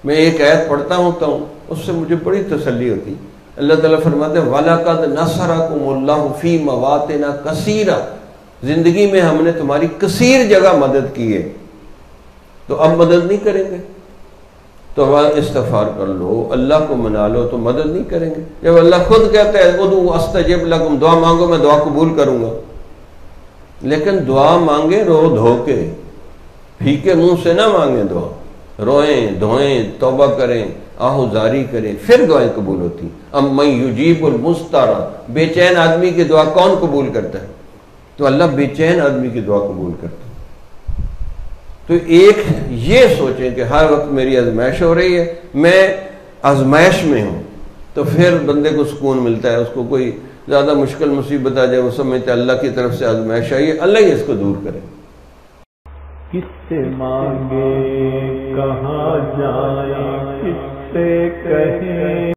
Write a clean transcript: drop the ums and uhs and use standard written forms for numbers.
میں ایک آیت پڑھتا ہوتا ہوں، اس سے مجھے بڑی تسلی ہوتی۔ اللہ تعالیٰ فرماتے ہیں وَلَقَدْ نَصَرَكُمُ اللَّهُ فِي مَوَاطِنَ كَثِيرَةٍ، زندگی میں ہم نے تمہاری کثیر جگہ مدد کی ہے، تو اب مدد نہیں کریں گے؟ تو استغفار کر لو، اللہ کو منا لو، تو مدد نہیں کریں گے؟ جب اللہ خود کہتا ہے ادعوا استجب لکم، دعا مانگو میں دعا قبول کروں گا، لیکن دعا مانگے رو دھو کے، پھیکے منہ سے نہ مانگیں دعا، روئیں دھوئیں توبہ کریں آہوزاری کریں، پھر دعائیں قبول ہوتی۔ امن یجیب المضطر، بے چین آدمی کی دعا کون قبول کرتا ہے؟ تو اللہ بے چین آدمی کی دعا قبول کرتا ہے۔ تو ایک یہ سوچیں کہ ہر وقت میری آزمائش ہو رہی ہے، میں آزمائش میں ہوں، تو پھر بندے کو سکون ملتا ہے۔ اس کو کوئی زیادہ مشکل مصیبت آ جائے، وہ سمجھتا ہے اللہ کی طرف سے آزمائش آئی ہے، اللہ ہی اس کو دور کرے۔ کس سے مانگے کہاں جائیں، کس سے کہیں